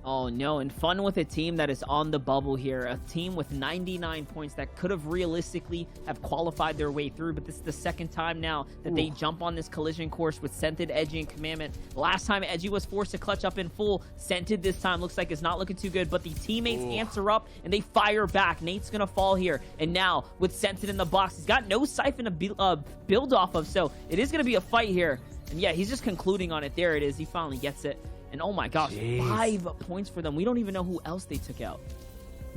Oh no, and fun with a team that is on the bubble here. A team with 99 points that could have realistically have qualified their way through, but this is the second time now that they jump on this collision course with Scented, Edgy, and Commandment. Last time Edgy was forced to clutch up in full. Scented this time looks like it's not looking too good, but the teammates answer up and they fire back. Nate's gonna fall here, and now with Scented in the box, he's got no siphon to build off of, so it is gonna be a fight here. And yeah, he's just concluding on it. There it is. He finally gets it. And oh my gosh, 5 points for them. We don't even know who else they took out.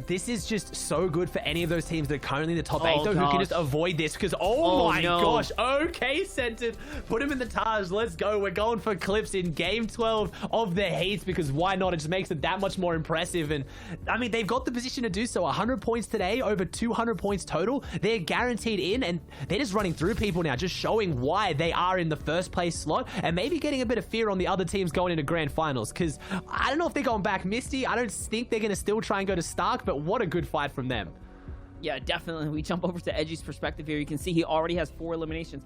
This is just so good for any of those teams that are currently in the top 8, though, who can just avoid this, because, oh my gosh, okay, Scented, put him in the Taj, let's go, we're going for clips in Game 12 of the Heats, because why not, it just makes it that much more impressive, and, I mean, they've got the position to do so, 100 points today, over 200 points total, they're guaranteed in, and they're just running through people now, just showing why they are in the first place slot, and maybe getting a bit of fear on the other teams going into Grand Finals, because I don't know if they're going back Misty, I don't think they're going to still try and go to Stark, but what a good fight from them. Yeah, definitely. We jump over to Edgy's perspective here. You can see he already has 4 eliminations.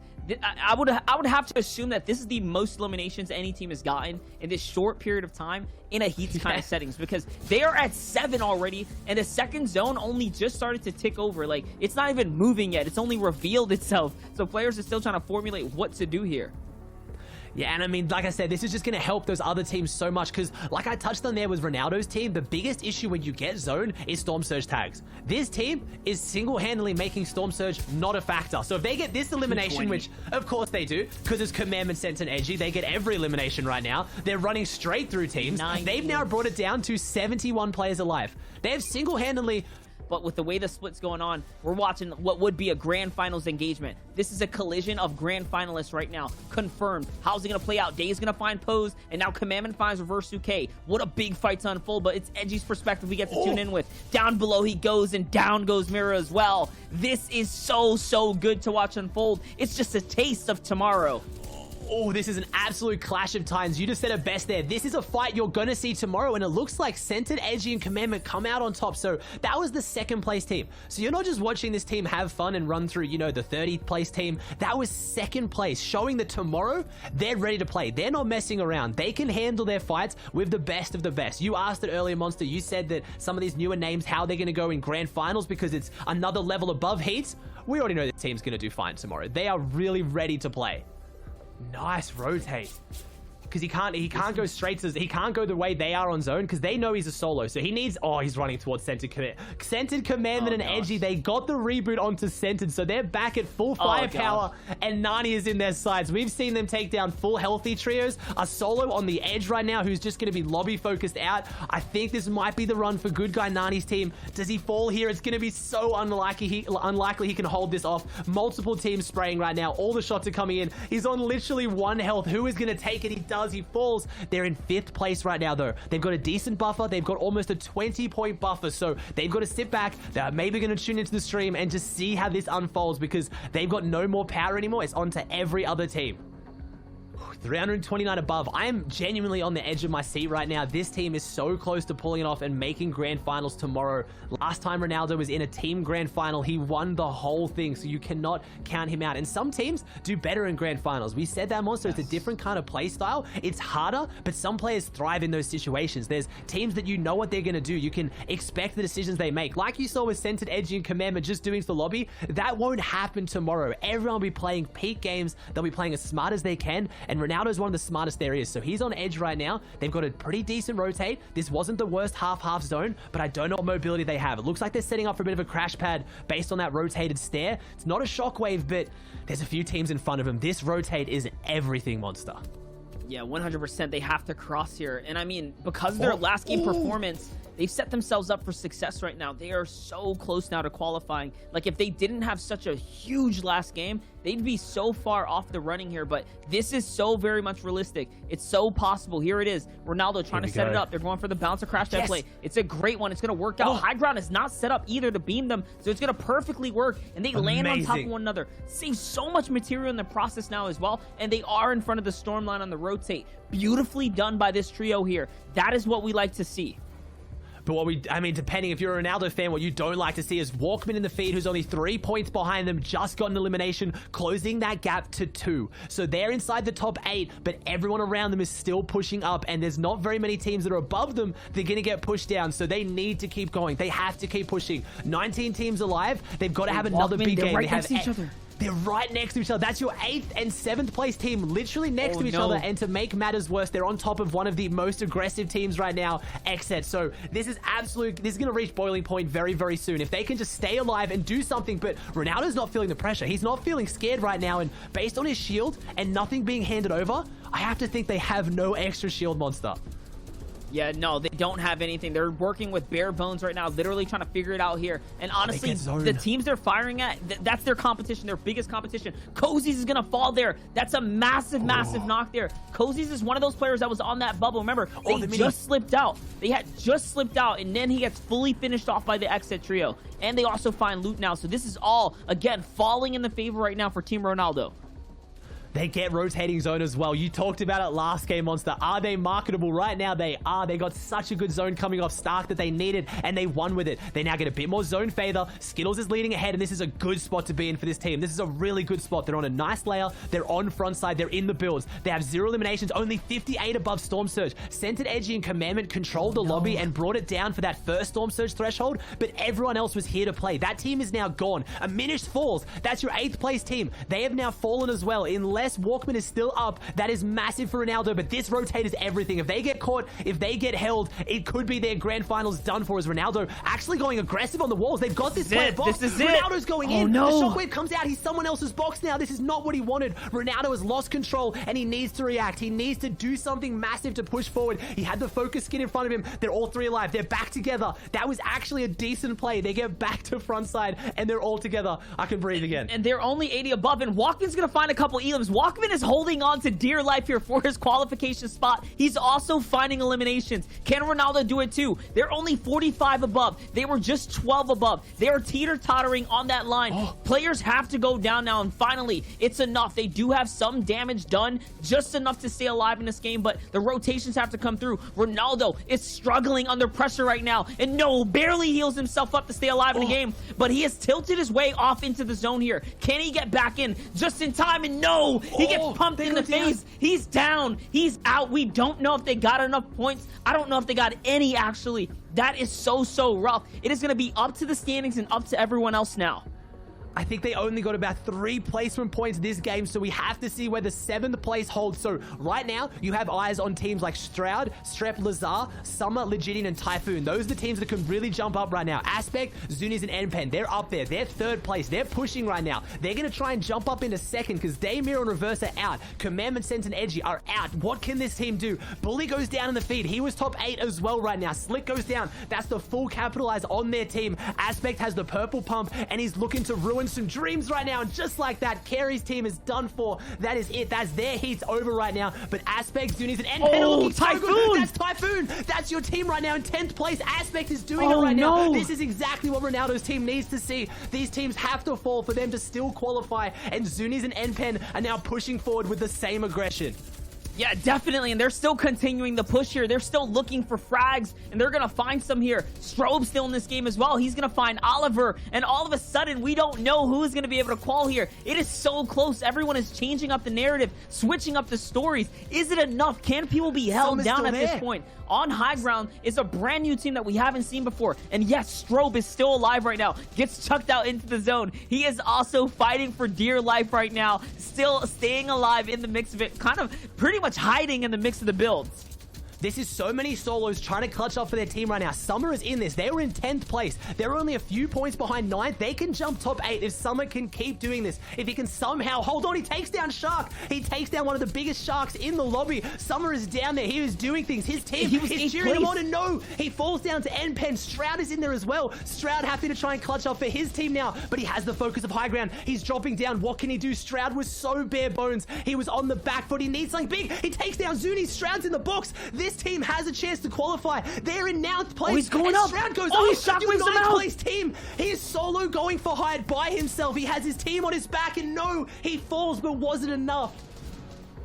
I would have to assume that this is the most eliminations any team has gotten in this short period of time in a Heats kind of settings, because they are at 7 already, and the second zone only just started to tick over. Like, it's not even moving yet. It's only revealed itself. So players are still trying to formulate what to do here. Yeah, and I mean, like I said, this is just going to help those other teams so much, because like I touched on there with Ronaldo's team, the biggest issue when you get zone is Storm Surge tags. This team is single-handedly making Storm Surge not a factor. So if they get this elimination, which of course they do, because it's Commandment, Sense, and Edgy, they get every elimination right now. They're running straight through teams. They've now brought it down to 71 players alive. They have single-handedly... But with the way the split's going on, we're watching what would be a grand finals engagement. This is a collision of grand finalists right now. Confirmed. How's it going to play out? Day's going to find Pose, and now Commandment finds Reverse UK. What a big fight to unfold, but it's Edgy's perspective we get to tune in with. Down below he goes, and down goes Mira as well. This is so good to watch unfold. It's just a taste of tomorrow. Oh, this is an absolute clash of titans. You just said it best there. This is a fight you're going to see tomorrow, and it looks like Scented, Edgy, and Commandment come out on top. So that was the second place team. So you're not just watching this team have fun and run through, you know, the 30th place team. That was second place, showing that tomorrow they're ready to play. They're not messing around. They can handle their fights with the best of the best. You asked it earlier, Monster. You said that some of these newer names, how they're going to go in grand finals because it's another level above Heats. We already know the team's going to do fine tomorrow. They are really ready to play. Nice rotate. Because he can't go straight to, he can't go the way they are on zone, because they know he's a solo, so he needs, oh, he's running towards Scented Commandment and Edgy. They got the reboot onto Scented, so they're back at full firepower, and Nani is in their sides. We've seen them take down full healthy trios, a solo on the edge right now who's just going to be lobby focused out. I think this might be the run for good guy Nani's team. Does he fall here? It's going to be so unlikely he can hold this off. Multiple teams spraying right now. All the shots are coming in. He's on literally 1 health. Who is going to take it? He does. He falls. They're in 5th place right now, though. They've got a decent buffer. They've got almost a 20-point buffer, so they've got to sit back. They're maybe going to tune into the stream and just see how this unfolds, because they've got no more power anymore. It's on to every other team. 329 above. I am genuinely on the edge of my seat right now. This team is so close to pulling it off and making grand finals tomorrow. Last time Ronaldo was in a team grand final, he won the whole thing, so you cannot count him out. And some teams do better in grand finals. We said that, Monster. It's a different kind of play style. It's harder, but some players thrive in those situations. There's teams that you know what they're going to do. You can expect the decisions they make. Like you saw with Scented, Edgy, and Commandment just doing the lobby. That won't happen tomorrow. Everyone will be playing peak games. They'll be playing as smart as they can, and Ronaldo's one of the smartest there is, so he's on edge right now. They've got a pretty decent rotate. This wasn't the worst half zone, but I don't know what mobility they have. It looks like they're setting up for a bit of a crash pad based on that rotated stare. It's not a shockwave, but there's a few teams in front of him. This rotate is everything, Monster. Yeah, 100%. They have to cross here, and I mean, because of their last game performance, they've set themselves up for success right now. They are so close now to qualifying. Like, if they didn't have such a huge last game, they'd be so far off the running here, but this is so very much realistic. It's so possible. Here it is. Ronaldo trying to set it up. They're going for the bouncer crash pad play. It's a great one. It's going to work out. High ground is not set up either to beam them, so it's going to perfectly work, and they land on top of one another. Save so much material in the process now as well, and they are in front of the storm line on the rotate. Beautifully done by this trio here. That is what we like to see. But I mean, depending if you're a Ronaldo fan, what you don't like to see is Walkman in the feed, who's only 3 points behind them, just got an elimination, closing that gap to 2. So they're inside the top 8, but everyone around them is still pushing up, and there's not very many teams that are above them. They're going to get pushed down, so they need to keep going. They have to keep pushing. 19 teams alive. They've got to have another big game. Right next to each other. They're right next to each other. That's your 8th and 7th place team, literally next to each other. And to make matters worse, they're on top of one of the most aggressive teams right now, Xset. So this is going to reach boiling point very, very soon. If they can just stay alive and do something, but Ronaldo's not feeling the pressure. He's not feeling scared right now. And based on his shield and nothing being handed over, I have to think they have no extra shield, Monster. Yeah, no, they don't have anything. They're working with bare bones right now, literally trying to figure it out here. And honestly, the teams they're firing at, that's their competition, their biggest competition. Cozies is going to fall there. That's a massive, massive knock there. Cozies is one of those players that was on that bubble. Remember, they just slipped out. They had just slipped out, and then he gets fully finished off by the Xset trio. And they also find loot now. So this is all, again, falling in the favor right now for Team Ronaldo. They get rotating zone as well. You talked about it last game, Monster. Are they marketable? Right now, they are. They got such a good zone coming off Stark that they needed, and they won with it. They now get a bit more zone favor. Skittles is leading ahead, and this is a good spot to be in for this team. This is a really good spot. They're on a nice layer. They're on front side. They're in the builds. They have 0 eliminations, only 58 above Storm Surge. Centered, Edgy, and Commandment controlled the lobby and brought it down for that first Storm Surge threshold, but everyone else was here to play. That team is now gone. A Minish falls. That's your 8th place team. They have now fallen as well, unless Walkman is still up. That is massive for Ronaldo, but this rotates everything. If they get caught, if they get held, it could be their grand finals done for as Ronaldo actually going aggressive on the walls. They've got this player box. This is it. Ronaldo's going in. The shockwave comes out. He's someone else's box now. This is not what he wanted. Ronaldo has lost control, and he needs to react. He needs to do something massive to push forward. He had the focus skin in front of him. They're all 3 alive. They're back together. That was actually a decent play. They get back to front side, and they're all together. I can breathe again. And they're only 80 above, and Walkman's going to find a couple elims. Walkman is holding on to dear life here for his qualification spot. He's also finding eliminations. Can Ronaldo do it too? They're only 45 above. They were just 12 above. They are teeter-tottering on that line. Players have to go down now, and finally, it's enough. They do have some damage done, just enough to stay alive in this game, but the rotations have to come through. Ronaldo is struggling under pressure right now, and no, barely heals himself up to stay alive in the game, but he has tilted his way off into the zone here. Can he get back in just in time? And no, he gets pumped in the face. He's down. He's out. We don't know if they got enough points. I don't know if they got any, actually. That is so rough. It is going to be up to the standings and up to everyone else now. I think they only got about 3 placement points this game, so we have to see where the 7th place holds. So right now, you have eyes on teams like Stroud, Strep, Lazar, Summer, Legidian, and Typhoon. Those are the teams that can really jump up right now. Aspect, Zunis, and NPen, they're up there. They're 3rd place. They're pushing right now. They're going to try and jump up into 2nd because Daymir and Reverse are out. Commandment, Sense, and Edgy are out. What can this team do? Bully goes down in the feed. He was top 8 as well right now. Slick goes down. That's the full capitalize on their team. Aspect has the purple pump, and he's looking to ruin some dreams right now, and just like that, Carey's team is done for. That is it. That's their heat's over right now. But Aspect, Zunis, and NPen are looking so good. That's Typhoon. That's your team right now in 10th place. Aspect is doing it right now. This is exactly what Ronaldo's team needs to see. These teams have to fall for them to still qualify, and Zunis and NPen are now pushing forward with the same aggression. Yeah, definitely, and they're still continuing the push here. They're still looking for frags, and they're going to find some here. Strobe's still in this game as well. He's going to find Oliver, and all of a sudden, we don't know who's going to be able to qual here. It is so close. Everyone is changing up the narrative, switching up the stories. Is it enough? Can people be held down at this point? On high ground is a brand new team that we haven't seen before. And yes, Strobe is still alive right now. Gets chucked out into the zone. He is also fighting for dear life right now. Still staying alive in the mix of it. Kind of pretty much hiding in the mix of the builds. This is so many solos trying to clutch up for their team right now. Summer is in this. They were in 10th place. They're only a few points behind 9th. They can jump top 8 if Summer can keep doing this. If he can somehow hold on, he takes down Shark. He takes down one of the biggest sharks in the lobby. Summer is down there. He is doing things. His team is cheering him on, and no, he falls down to NPen. Stroud is in there as well. Stroud happy to try and clutch up for his team now, but he has the focus of high ground. He's dropping down. What can he do? Stroud was so bare bones. He was on the back foot. He needs something big. He takes down Zuni. Stroud's in the box. This team has a chance to qualify. They're in 9th place. He's going up. Stroud goes up. He's shockwaves 9th place team. He is solo going for hide by himself. He has his team on his back, and no, he falls, but was it enough?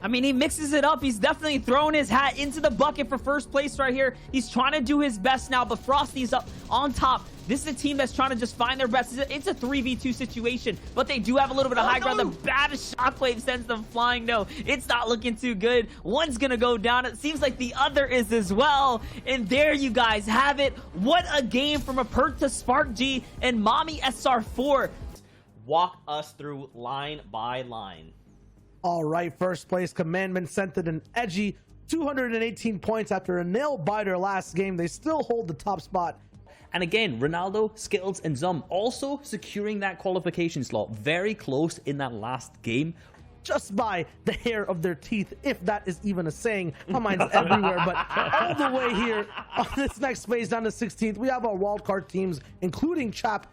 I mean, he mixes it up. He's definitely throwing his hat into the bucket for first place right here. He's trying to do his best now, but Frosty's up on top. This is a team that's trying to just find their best. It's a 3v2 situation, but they do have a little bit of high ground. The baddest shockwave sends them flying. No, it's not looking too good. One's gonna go down. It seems like the other is as well. And there you guys have it. What a game from a perk to Spark G and Mommy SR4. Walk us through line by line. All right, first place, Commandment sent it an edgy 218 points after a nail-biter last game. They still hold the top spot. And again, Ronaldo, Skittles, and Zum also securing that qualification slot very close in that last game. Just by the hair of their teeth, if that is even a saying. My mind's everywhere, but all the way here on this next phase down to 16th, we have our wildcard teams, including Chap